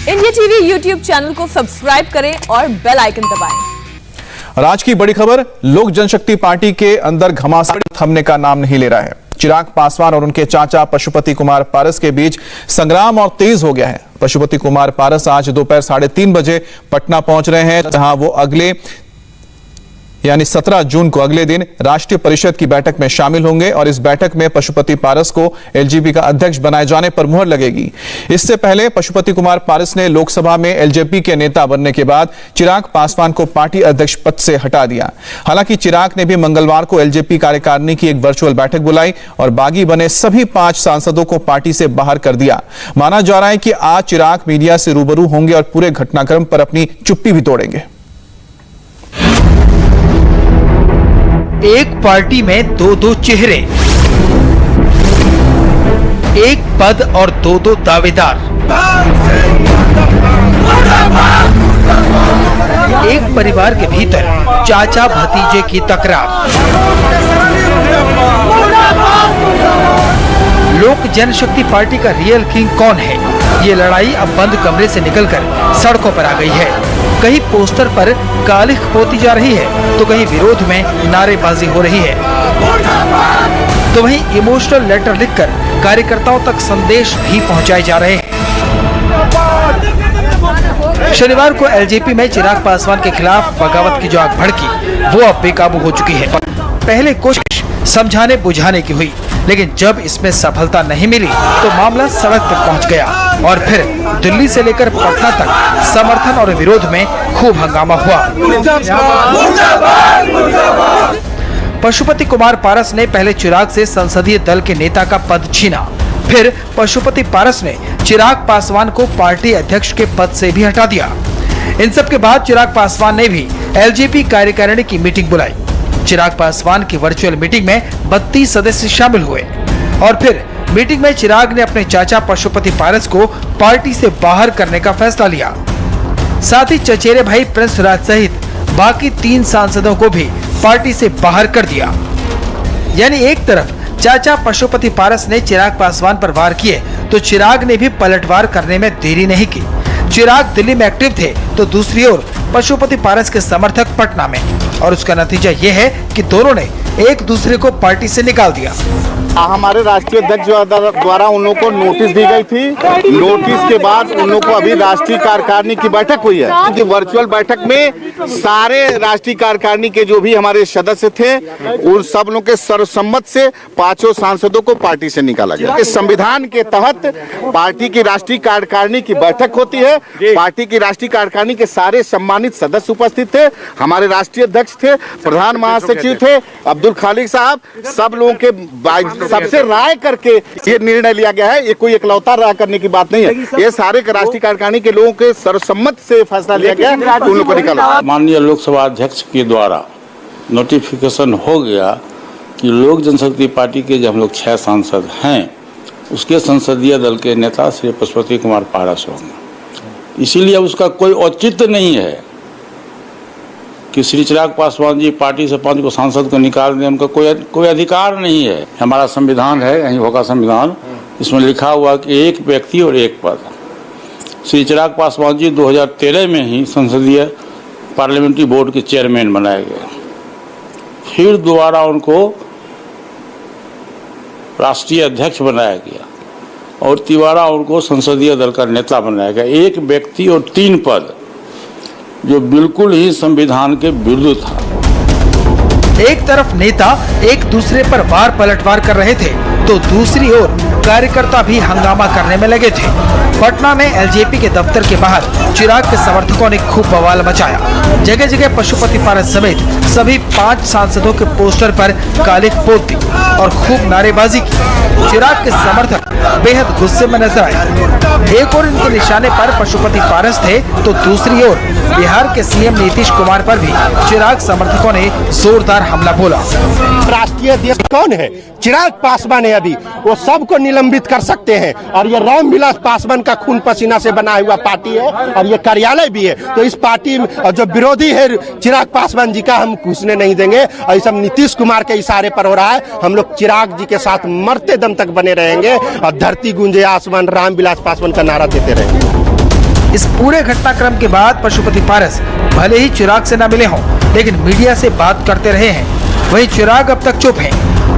India TV YouTube channel को subscribe करें और बेल आइकन दबाएं। आज की बड़ी खबर, लोक जनशक्ति पार्टी के अंदर घमासान थमने का नाम नहीं ले रहा है। चिराग पासवान और उनके चाचा पशुपति कुमार पारस के बीच संग्राम और तेज हो गया है। पशुपति कुमार पारस आज दोपहर 3:30 बजे पटना पहुंच रहे हैं, जहां वो अगले यानी 17 जून को अगले दिन राष्ट्रीय परिषद की बैठक में शामिल होंगे और इस बैठक में पशुपति पारस को एलजेपी का अध्यक्ष बनाए जाने पर मुहर लगेगी। इससे पहले पशुपति कुमार पारस ने लोकसभा में एलजेपी के नेता बनने के बाद चिराग पासवान को पार्टी अध्यक्ष पद से हटा दिया। हालांकि चिराग ने भी मंगलवार को एलजेपी कार्यकारिणी की एक वर्चुअल बैठक बुलाई और बागी बने सभी 5 सांसदों को पार्टी से बाहर कर दिया। माना जा रहा है कि आज चिराग मीडिया से रूबरू होंगे और पूरे घटनाक्रम पर अपनी चुप्पी भी तोड़ेंगे। एक पार्टी में दो चेहरे, एक पद और दो दावेदार, एक परिवार के भीतर चाचा भतीजे की तकरार। लोक जनशक्ति पार्टी का रियल किंग कौन है? ये लड़ाई अब बंद कमरे से निकलकर सड़कों पर आ गई है। कहीं पोस्टर पर कालिख पोती जा रही है, तो कहीं विरोध में नारेबाजी हो रही है, तो वहीं इमोशनल लेटर लिखकर कार्यकर्ताओं तक संदेश भी पहुंचाए जा रहे हैं। शनिवार को एलजेपी में चिराग पासवान के खिलाफ बगावत की जो आग भड़की, वो अब बेकाबू हो चुकी है। पहले कोशिश समझाने बुझाने की हुई, लेकिन जब इसमें सफलता नहीं मिली तो मामला सड़क पर पहुंच गया और फिर दिल्ली से लेकर पटना तक समर्थन और विरोध में खूब हंगामा हुआ। पशुपति कुमार पारस ने पहले चिराग से संसदीय दल के नेता का पद छीना, फिर पशुपति पारस ने चिराग पासवान को पार्टी अध्यक्ष के पद से भी हटा दिया। इन सब के बाद चिराग पासवान ने भी एलजेपी कार्यकारिणी की मीटिंग बुलाई। चिराग पासवान की वर्चुअल मीटिंग में 32 सदस्य शामिल हुए और फिर मीटिंग में चिराग ने अपने चाचा पशुपति पारस को पार्टी से बाहर करने का फैसला लिया। साथ ही चचेरे भाई प्रिंस राज सहित बाकी 3 सांसदों को भी पार्टी से बाहर कर दिया। यानी एक तरफ चाचा पशुपति पारस ने चिराग पासवान पर वार किए, तो चिराग ने भी पलटवार करने में देरी नहीं की। चिराग दिल्ली में एक्टिव थे, तो दूसरी ओर पशुपति पारस के समर्थक पटना में, और उसका नतीजा ये है कि दोनों ने एक दूसरे को पार्टी से निकाल दिया। हमारे राष्ट्रीय अध्यक्ष द्वारा उन लोगों को नोटिस दी गई थी। नोटिस के बाद उन लोगों को अभी राष्ट्रीय कार्यकारिणी की बैठक हुई है, कि वर्चुअल बैठक में सारे राष्ट्रीय कार्यकारिणी के जो भी हमारे सदस्य थे, उन सब लोगों के सर्वसम्मत से 5 सांसदों को पार्टी से निकाला गया। इस संविधान के तहत पार्टी की राष्ट्रीय कार्यकारिणी की बैठक होती है। पार्टी की राष्ट्रीय कार्यकारिणी के सारे सम्मानित सदस्य उपस्थित थे। हमारे राष्ट्रीय अध्यक्ष थे, प्रधान महासचिव थे अब्दुल खालिक साहब, सब लोगों के सबसे राय करके ये निर्णय लिया गया है। ये कोई इकलौता राय करने की बात नहीं है, ये सारे राष्ट्रीय कार्यकारिणी के लोगों के सर्वसम्मत से फैसला लिया गया है, उन लोगों को निकाला। माननीय लोकसभा अध्यक्ष के द्वारा नोटिफिकेशन हो गया कि लोक जनशक्ति पार्टी के जो हम लोग 6 सांसद हैं, उसके संसदीय दल के नेता श्री पशुपति कुमार पारस होंगे। इसीलिए उसका कोई औचित्य नहीं है कि श्री चिराग पासवान जी पार्टी से 5 को सांसद को निकाल दें। उनका कोई अधिकार नहीं है। हमारा संविधान है, यही होगा संविधान, इसमें लिखा हुआ कि एक व्यक्ति और एक पद। श्री चिराग पासवान जी 2013 में ही संसदीय पार्लियामेंट्री बोर्ड के चेयरमैन बनाए गए, फिर दोबारा उनको राष्ट्रीय अध्यक्ष बनाया गया और तिवारा उनको संसदीय दल का नेता बनाया गया। एक व्यक्ति और 3 पद, जो बिल्कुल ही संविधान के विरुद्ध था। एक तरफ नेता एक दूसरे पर वार पलटवार कर रहे थे, तो दूसरी ओर कार्यकर्ता भी हंगामा करने में लगे थे। पटना में एलजेपी के दफ्तर के बाहर चिराग के समर्थकों ने खूब बवाल मचाया। जगह जगह पशुपति पारस समेत सभी 5 सांसदों के पोस्टर पर कालिख पोत दी और खूब नारेबाजी की। चिराग के समर्थक बेहद गुस्से में नजर आए। एक और इनके निशाने पर पशुपति पारस थे, तो दूसरी ओर बिहार के सीएम नीतीश कुमार पर भी चिराग समर्थकों ने जोरदार हमला बोला। राष्ट्रीय अध्यक्ष कौन है? चिराग पासवान है। अभी वो सबको निलंबित कर सकते हैं, और ये रामविलास पासवान का खून पसीना से बना हुआ पार्टी है और ये कार्यालय भी है। तो इस पार्टी में जो विरोधी है चिराग पासवान जी का, हम घुसने नहीं देंगे। और ये सब नीतीश कुमार के इशारे पर हो रहा है। हम लोग चिराग जी के साथ मरते दम तक बने रहेंगे और धरती गूंजे आसमान रामविलास पासवान का नारा देते रहेंगे। इस पूरे घटनाक्रम के बाद पशुपति पारस भले ही चिराग से न मिले हों, लेकिन मीडिया से बात करते रहे हैं। वहीं चिराग अब तक चुप हैं।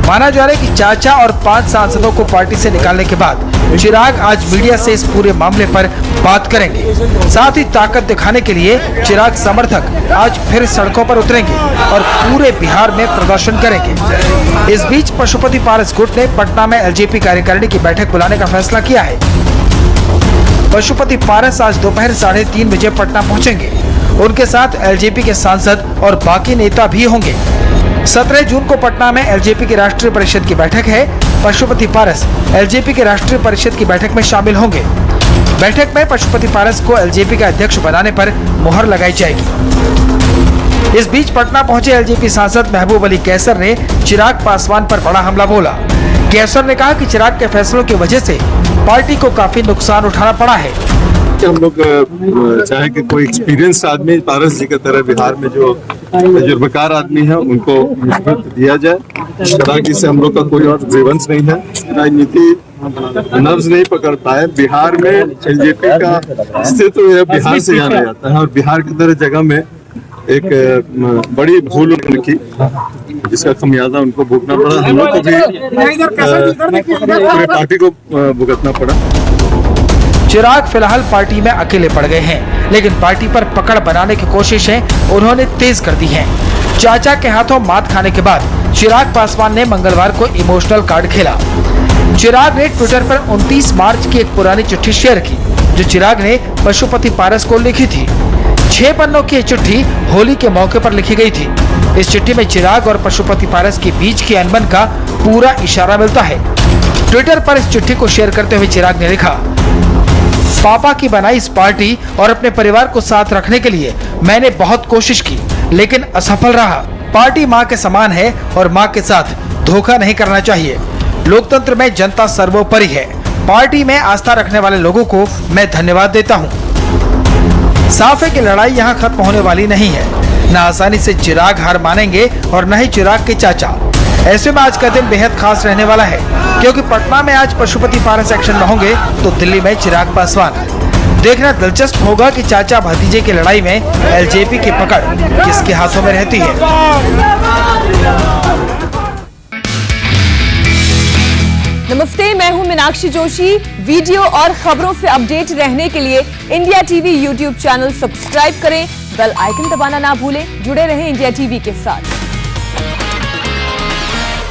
माना जा रहा है कि चाचा और 5 सांसदों को पार्टी से निकालने के बाद चिराग आज मीडिया से इस पूरे मामले पर बात करेंगे। साथ ही ताकत दिखाने के लिए चिराग समर्थक आज फिर सड़कों पर उतरेंगे और पूरे बिहार में प्रदर्शन करेंगे। इस बीच पशुपति पारस गुट ने पटना में एलजेपी कार्यकारिणी की बैठक बुलाने का फैसला किया है। पशुपति पारस आज दोपहर 3:30 बजे पटना पहुंचेंगे। उनके साथ एलजेपी के सांसद और बाकी नेता भी होंगे। 17 जून को पटना में एलजेपी की राष्ट्रीय परिषद की बैठक है। पशुपति पारस एलजेपी की राष्ट्रीय परिषद की बैठक में शामिल होंगे। बैठक में पशुपति पारस को एलजेपी का अध्यक्ष बनाने पर मुहर लगाई जाएगी। इस बीच पटना पहुंचे एलजेपी सांसद महबूब अली कैसर ने चिराग पासवान पर बड़ा हमला बोला। कैसर ने कहा कि चिराग के फैसलों की वजह से पार्टी को काफी नुकसान उठाना पड़ा है। हम लोग चाहे कि कोई एक्सपीरियंस आदमी पारस जी की तरह बिहार में जो तजुर्बेकार आदमी है उनको नेतृत्व दिया जाए। चिराग जी से हम लोग का कोई और ग्रीवेंस नहीं है। राजनीति नब्ज नहीं पकड़ पाए। बिहार में एलजेपी का अस्तित्व बिहार से जाना जाता है और बिहार की तरह जगह में एक बड़ी भूल की जिसका खमियाजा उनको भुगतना पड़ा। हम लोग को भी पूरे पार्टी को भुगतना पड़ा। चिराग फिलहाल पार्टी में अकेले पड़ गए हैं, लेकिन पार्टी पर पकड़ बनाने की कोशिशें उन्होंने तेज कर दी हैं। चाचा के हाथों मात खाने के बाद चिराग पासवान ने मंगलवार को इमोशनल कार्ड खेला। चिराग ने ट्विटर पर 29 मार्च की एक पुरानी चिट्ठी शेयर की, जो चिराग ने पशुपति पारस को लिखी थी। 6 पन्नों की चिट्ठी होली के मौके पर लिखी गई थी। इस चिट्ठी में चिराग और पशुपति पारस के बीच की अनबन का पूरा इशारा मिलता है। ट्विटर पर इस चिट्ठी को शेयर करते हुए चिराग ने लिखा, पापा की बनाई इस पार्टी और अपने परिवार को साथ रखने के लिए मैंने बहुत कोशिश की, लेकिन असफल रहा। पार्टी माँ के समान है और माँ के साथ धोखा नहीं करना चाहिए। लोकतंत्र में जनता सर्वोपरि है। पार्टी में आस्था रखने वाले लोगों को मैं धन्यवाद देता हूँ। साफ है कि लड़ाई यहाँ खत्म होने वाली नहीं है। न आसानी से चिराग हार मानेंगे और न ही चिराग के चाचा। ऐसे में आज का दिन बेहद खास रहने वाला है, क्योंकि पटना में आज पशुपति पारस एक्शन में होंगे तो दिल्ली में चिराग पासवान। देखना दिलचस्प होगा कि चाचा भतीजे की लड़ाई में एलजेपी की पकड़ किसके हाथों में रहती है। नमस्ते, मैं हूं मीनाक्षी जोशी। वीडियो और खबरों से अपडेट रहने के लिए India TV YouTube channel subscribe करें, बेल आइकन दबाना ना भूलें। जुड़े रहें इंडिया टीवी के साथ।